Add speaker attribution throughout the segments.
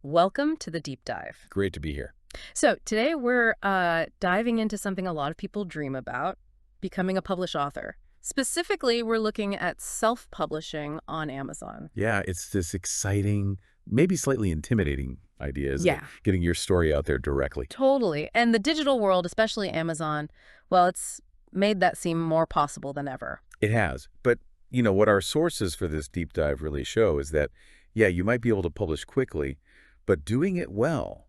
Speaker 1: Welcome to the deep dive.
Speaker 2: Great to be here.
Speaker 1: So today we're diving into something a lot of people dream about, becoming a published author. Specifically, we're looking at self-publishing on Amazon.
Speaker 2: Yeah, it's this exciting, maybe slightly intimidating idea, isn't it?
Speaker 1: Yeah,
Speaker 2: Getting your story out there directly.
Speaker 1: totally. And the digital world, especially Amazon, well, it's made that seem more possible than ever.
Speaker 2: It has. But, what our sources for this deep dive really show is that, yeah, you might be able to publish quickly, but doing it well,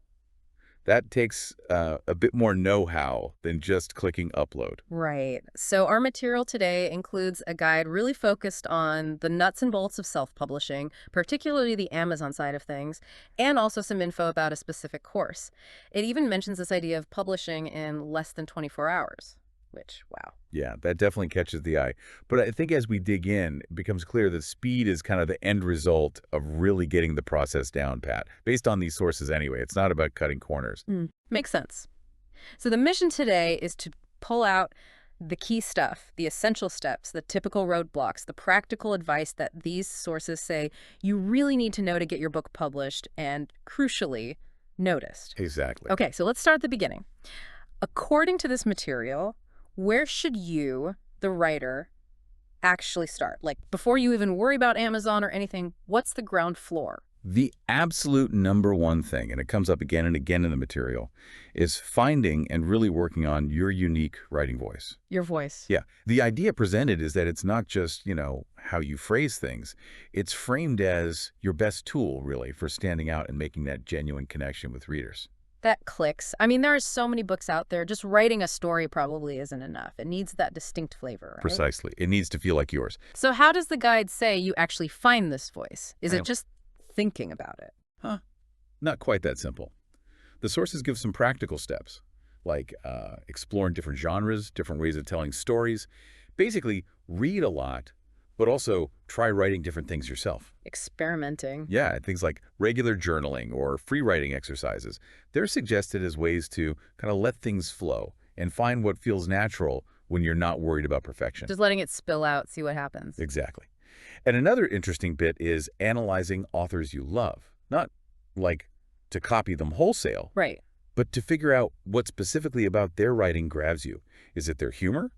Speaker 2: that takes a bit more know-how than just clicking upload.
Speaker 1: Right. So our material today includes a guide really focused on the nuts and bolts of self-publishing, particularly the Amazon side of things, and also some info about a specific course. It even mentions this idea of publishing in less than 24 hours, which, wow.
Speaker 2: Yeah, that definitely catches the eye. But I think as we dig in, it becomes clear that speed is kind of the end result of really getting the process down, Pat, based on these sources anyway. It's not about cutting corners.
Speaker 1: Makes sense. So the mission today is to pull out the key stuff, the essential steps, the typical roadblocks, the practical advice that these sources say you really need to know to get your book published and, crucially, noticed.
Speaker 2: Exactly.
Speaker 1: Okay, so let's start at the beginning. According to this material, where should you, the writer, actually start? Like, before you even worry about Amazon or anything, what's the ground floor?
Speaker 2: The absolute number one thing, and it comes up again and again in the material, is finding and really working on your unique writing voice.
Speaker 1: Your voice.
Speaker 2: Yeah. The idea presented is that it's not just, how you phrase things. It's framed as your best tool, really, for standing out and making that genuine connection with readers.
Speaker 1: That clicks. I mean, there are so many books out there. Just writing a story probably isn't enough. It needs that distinct flavor, right?
Speaker 2: Precisely. It needs to feel like yours.
Speaker 1: So how does the guide say you actually find this voice? Is
Speaker 2: I-
Speaker 1: it just thinking about it?
Speaker 2: Huh? Not quite that simple. The sources give some practical steps, like exploring different genres, different ways of telling stories. Basically, read a lot, but also try writing different things yourself.
Speaker 1: Experimenting.
Speaker 2: Yeah, things like regular journaling or free writing exercises. They're suggested as ways to kind of let things flow and find what feels natural when you're not worried about perfection.
Speaker 1: Just letting it spill out, see what happens.
Speaker 2: Exactly. And another interesting bit is analyzing authors you love. Not like to copy them wholesale,
Speaker 1: Right.
Speaker 2: but to figure out what specifically about their writing grabs you. Is it their humor,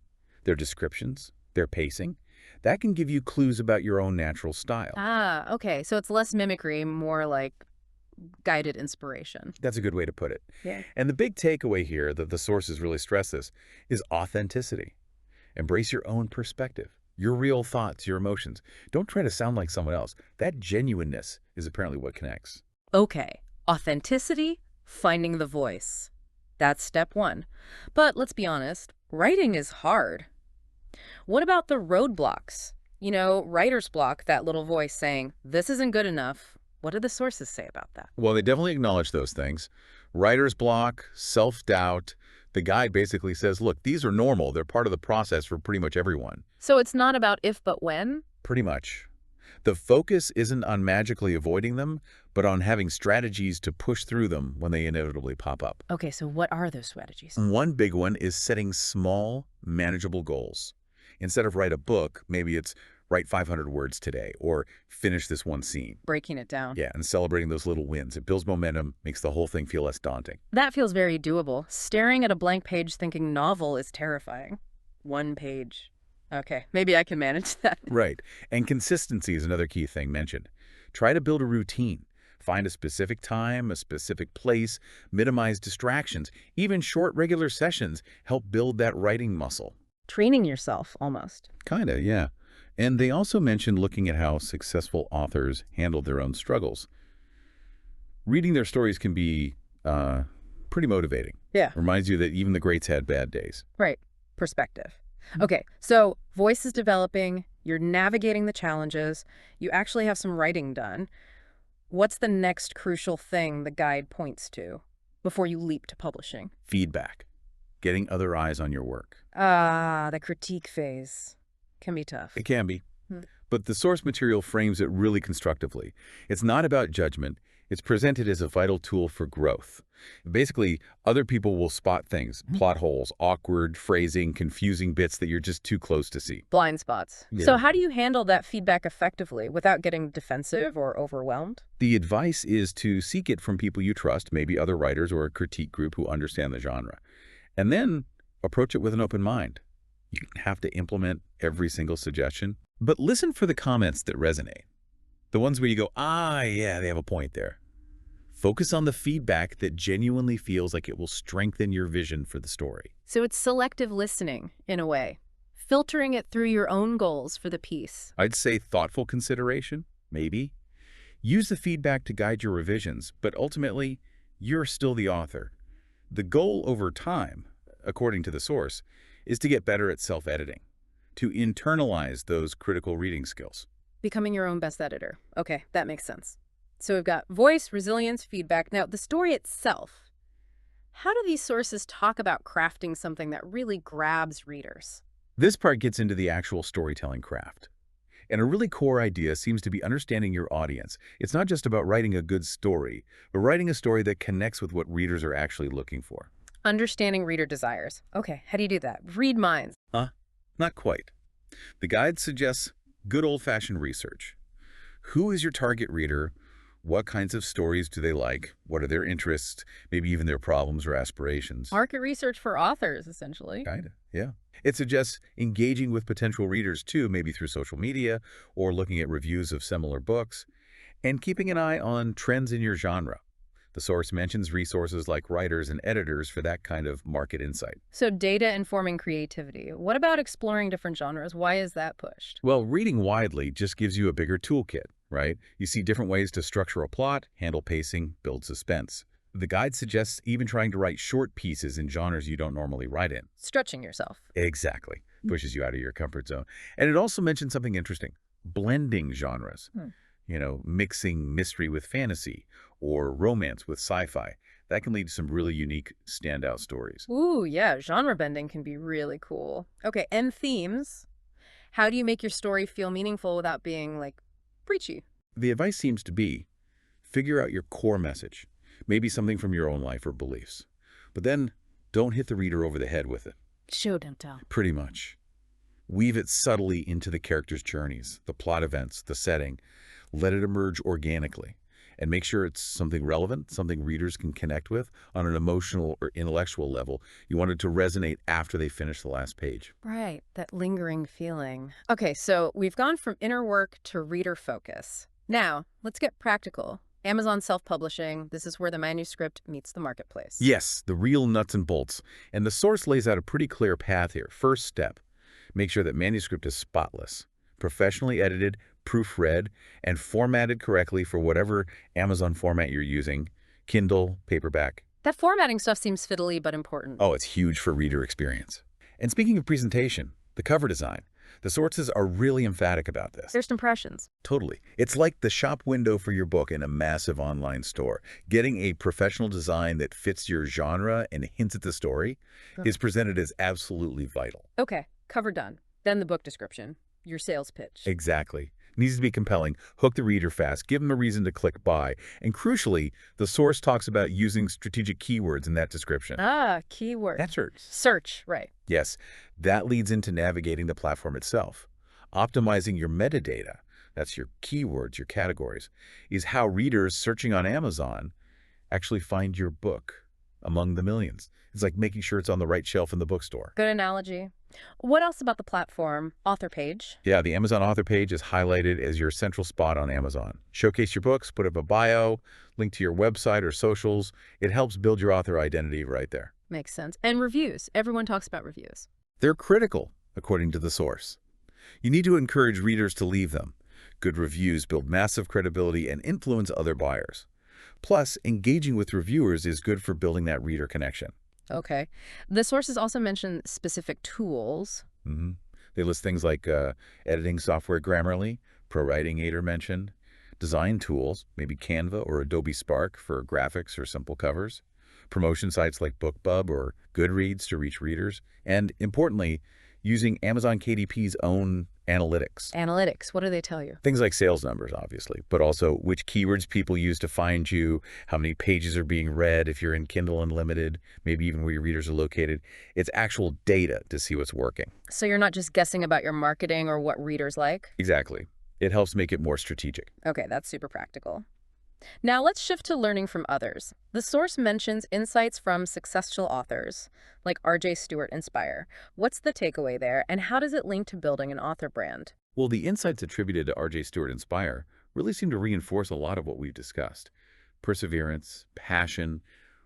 Speaker 2: their descriptions, their pacing? That can give you clues about your own natural style.
Speaker 1: Ah, okay. So it's less mimicry, more like guided inspiration.
Speaker 2: That's a good way to put it.
Speaker 1: Yeah.
Speaker 2: And the big takeaway here that the sources really stress this is authenticity. Embrace your own perspective, your real thoughts, your emotions. Don't try to sound like someone else. That genuineness is apparently what connects.
Speaker 1: Okay. Authenticity, finding the voice. That's step one. But let's be honest, writing is hard. What about the roadblocks? Writer's block, that little voice saying, this isn't good enough. What do the sources say about that?
Speaker 2: Well, they definitely acknowledge those things. Writer's block, self-doubt. The guide basically says, look, these are normal. They're part of the process for pretty much everyone.
Speaker 1: So it's not about if but when?
Speaker 2: Pretty much. The focus isn't on magically avoiding them, but on having strategies to push through them when they inevitably pop up.
Speaker 1: Okay, so what are those strategies?
Speaker 2: One big one is setting small, manageable goals. Instead of write a book, maybe it's write 500 words today or finish this one scene.
Speaker 1: Breaking it down.
Speaker 2: Yeah, and celebrating those little wins. It builds momentum, makes the whole thing feel less daunting.
Speaker 1: That feels very doable. Staring at a blank page thinking novel is terrifying. One page. Okay, maybe I can manage that.
Speaker 2: Right. And consistency is another key thing mentioned. Try to build a routine. Find a specific time, a specific place, minimize distractions. Even short, regular sessions help build that writing muscle.
Speaker 1: Training yourself, almost.
Speaker 2: Kinda, yeah. And they also mentioned looking at how successful authors handled their own struggles. Reading their stories can be pretty motivating.
Speaker 1: Yeah.
Speaker 2: Reminds you that even the greats had bad days.
Speaker 1: Right. Perspective. Okay, so voice is developing, you're navigating the challenges, you actually have some writing done. What's the next crucial thing the guide points to before you leap to publishing?
Speaker 2: Feedback. Getting other eyes on your work.
Speaker 1: Ah, the critique phase can be tough.
Speaker 2: It can be.
Speaker 1: Hmm.
Speaker 2: But the source material frames it really constructively. It's not about judgment. It's presented as a vital tool for growth. Basically, other people will spot things, plot holes, awkward phrasing, confusing bits that you're just too close to see.
Speaker 1: Blind spots.
Speaker 2: Yeah.
Speaker 1: So how do you handle that feedback effectively without getting defensive or overwhelmed?
Speaker 2: The advice is to seek it from people you trust, maybe other writers or a critique group who understand the genre. And then approach it with an open mind. You don't have to implement every single suggestion, but listen for the comments that resonate. The ones where you go, ah, yeah, they have a point there. Focus on the feedback that genuinely feels like it will strengthen your vision for the story.
Speaker 1: So it's selective listening, in a way, filtering it through your own goals for the piece.
Speaker 2: I'd say thoughtful consideration, maybe. Use the feedback to guide your revisions, but ultimately, you're still the author. The goal over time, according to the source, is to get better at self-editing, to internalize those critical reading skills.
Speaker 1: Becoming your own best editor. Okay, that makes sense. So we've got voice, resilience, feedback. Now, the story itself. How do these sources talk about crafting something that really grabs readers?
Speaker 2: This part gets into the actual storytelling craft. And a really core idea seems to be understanding your audience. It's not just about writing a good story, but writing a story that connects with what readers are actually looking for.
Speaker 1: Understanding reader desires. Okay, how do you do that? Read minds.
Speaker 2: Not quite. The guide suggests good old-fashioned research. Who is your target reader? What kinds of stories do they like? What are their interests? Maybe even their problems or aspirations.
Speaker 1: Market research for authors, essentially.
Speaker 2: Kinda, yeah. It suggests engaging with potential readers too, maybe through social media or looking at reviews of similar books, and keeping an eye on trends in your genre. The source mentions resources like writers and editors for that kind of market insight.
Speaker 1: So data informing creativity. What about exploring different genres? Why is that pushed?
Speaker 2: Well, reading widely just gives you a bigger toolkit, right? You see different ways to structure a plot, handle pacing, build suspense. The guide suggests even trying to write short pieces in genres you don't normally write in.
Speaker 1: Stretching yourself.
Speaker 2: Exactly. Pushes you out of your comfort zone. And it also mentions something interesting, blending genres. Mixing mystery with fantasy or romance with sci-fi. That can lead to some really unique standout stories.
Speaker 1: Ooh, yeah, genre bending can be really cool. Okay, and themes. How do you make your story feel meaningful without being, like, preachy?
Speaker 2: The advice seems to be, figure out your core message, maybe something from your own life or beliefs. But then, don't hit the reader over the head with it.
Speaker 1: Show, don't tell.
Speaker 2: Pretty much. Weave it subtly into the characters' journeys, the plot events, the setting. Let it emerge organically. And make sure it's something relevant, something readers can connect with on an emotional or intellectual level. You want it to resonate after they finish the last page.
Speaker 1: Right, that lingering feeling. Okay, so we've gone from inner work to reader focus. Now, let's get practical. Amazon self-publishing, this is where the manuscript meets the marketplace.
Speaker 2: Yes, the real nuts and bolts. And the source lays out a pretty clear path here. First step, make sure that manuscript is spotless, professionally edited, proofread, and formatted correctly for whatever Amazon format you're using, Kindle, paperback.
Speaker 1: That formatting stuff seems fiddly but important.
Speaker 2: Oh, it's huge for reader experience. And speaking of presentation, the cover design, the sources are really emphatic about this.
Speaker 1: First impressions.
Speaker 2: Totally. It's like the shop window for your book in a massive online store. Getting a professional design that fits your genre and hints at the story is presented as absolutely vital.
Speaker 1: Okay, cover done. Then the book description, your sales pitch.
Speaker 2: Exactly. Needs to be compelling, hook the reader fast, give them a reason to click buy. And crucially, the source talks about using strategic keywords in that description.
Speaker 1: Keyword.
Speaker 2: That's search.
Speaker 1: Search, right.
Speaker 2: Yes, that leads into navigating the platform itself. Optimizing your metadata, that's your keywords, your categories, is how readers searching on Amazon actually find your book among the millions. It's like making sure it's on the right shelf in the bookstore.
Speaker 1: Good analogy. What else about the platform? Author page?
Speaker 2: Yeah, the Amazon author page is highlighted as your central spot on Amazon. Showcase your books, put up a bio, link to your website or socials. It helps build your author identity right there.
Speaker 1: Makes sense. And reviews. Everyone talks about reviews.
Speaker 2: They're critical, according to the source. You need to encourage readers to leave them. Good reviews build massive credibility and influence other buyers. Plus, engaging with reviewers is good for building that reader connection.
Speaker 1: Okay. The sources also mention specific tools.
Speaker 2: They list things like editing software Grammarly, ProWriting Aid are mentioned, design tools, maybe Canva or Adobe Spark for graphics or simple covers, promotion sites like BookBub or Goodreads to reach readers, and importantly, using Amazon KDP's own Analytics.
Speaker 1: Analytics, what do they tell you?
Speaker 2: Things like sales numbers, obviously, but also which keywords people use to find you, how many pages are being read if you're in Kindle Unlimited, maybe even where your readers are located. It's actual data to see what's working.
Speaker 1: So you're not just guessing about your marketing or what readers like?
Speaker 2: Exactly. It helps make it more strategic.
Speaker 1: Okay, that's super practical. Now let's shift to learning from others. The source mentions insights from successful authors, like R.J. Stewart Inspire. What's the takeaway there, and how does it link to building an author brand?
Speaker 2: Well, the insights attributed to R.J. Stewart Inspire really seem to reinforce a lot of what we've discussed. Perseverance, passion,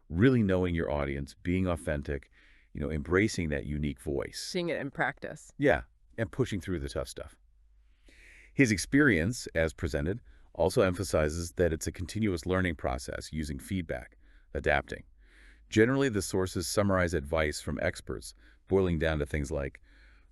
Speaker 2: really knowing your audience, being authentic, embracing that unique voice.
Speaker 1: Seeing it in practice.
Speaker 2: Yeah, and pushing through the tough stuff. His experience, as presented, also emphasizes that it's a continuous learning process using feedback, adapting. Generally, the sources summarize advice from experts, boiling down to things like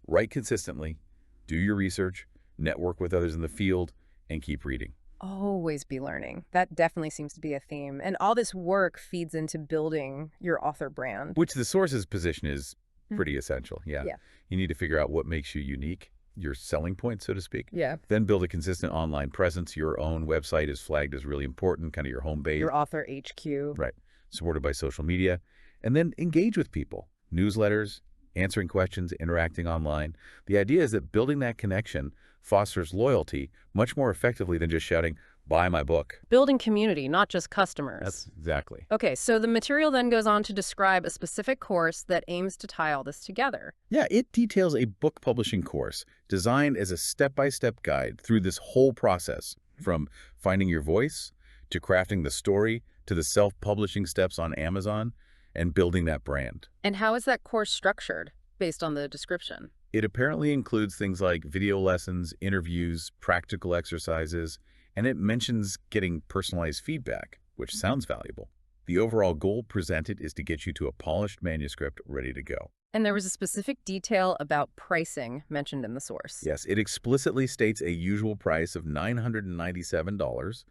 Speaker 2: write consistently, do your research, network with others in the field, and keep reading.
Speaker 1: Always be learning. That definitely seems to be a theme. And all this work feeds into building your author brand.
Speaker 2: Which the source's position is
Speaker 1: Mm.
Speaker 2: pretty essential, yeah.
Speaker 1: Yeah.
Speaker 2: You need to figure out what makes you unique, your selling point, so to speak.
Speaker 1: Yeah.
Speaker 2: Then build a consistent online presence. Your own website is flagged as really important, kind of your home base.
Speaker 1: Your author HQ.
Speaker 2: Right. Supported by social media. And then engage with people. Newsletters, answering questions, interacting online. The idea is that building that connection fosters loyalty much more effectively than just shouting, buy my book.
Speaker 1: Building community, not just customers.
Speaker 2: That's exactly.
Speaker 1: Okay, so the material then goes on to describe a specific course that aims to tie all this together.
Speaker 2: Yeah, it details a book publishing course designed as a step-by-step guide through this whole process, from finding your voice, to crafting the story, to the self-publishing steps on Amazon, and building that brand.
Speaker 1: And how is that course structured, based on the description?
Speaker 2: It apparently includes things like video lessons, interviews, practical exercises, and it mentions getting personalized feedback, which sounds valuable. The overall goal presented is to get you to a polished manuscript ready to go.
Speaker 1: And there was a specific detail about pricing mentioned in the source.
Speaker 2: Yes, it explicitly states a usual price of $997,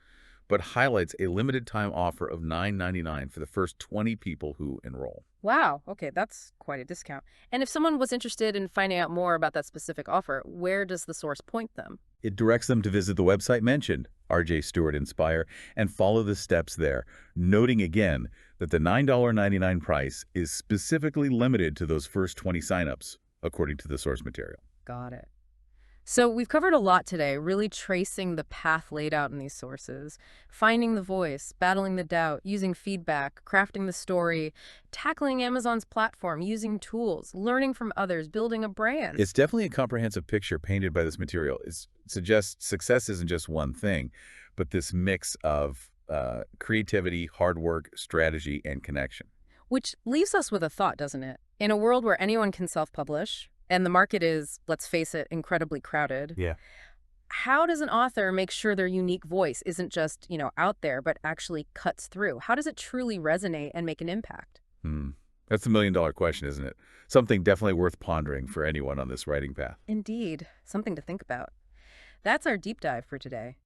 Speaker 2: but highlights a limited time offer of $9.99 for the first 20 people who enroll.
Speaker 1: Wow, okay, that's quite a discount. And if someone was interested in finding out more about that specific offer, where does the source point them?
Speaker 2: It directs them to visit the website mentioned, R.J. Stewart Inspire, and follow the steps there, noting again that the $9.99 price is specifically limited to those first 20 signups, according to the source material.
Speaker 1: Got it. So we've covered a lot today, really tracing the path laid out in these sources, finding the voice, battling the doubt, using feedback, crafting the story, tackling Amazon's platform, using tools, learning from others, building a brand.
Speaker 2: It's definitely a comprehensive picture painted by this material. It suggests success isn't just one thing, but this mix of creativity, hard work, strategy, and connection.
Speaker 1: Which leaves us with a thought, doesn't it? In a world where anyone can self-publish, and the market is, let's face it, incredibly crowded.
Speaker 2: Yeah.
Speaker 1: How does an author make sure their unique voice isn't just, out there, but actually cuts through? How does it truly resonate and make an impact?
Speaker 2: That's the million-dollar question, isn't it? Something definitely worth pondering for anyone on this writing path.
Speaker 1: Indeed, something to think about. That's our deep dive for today.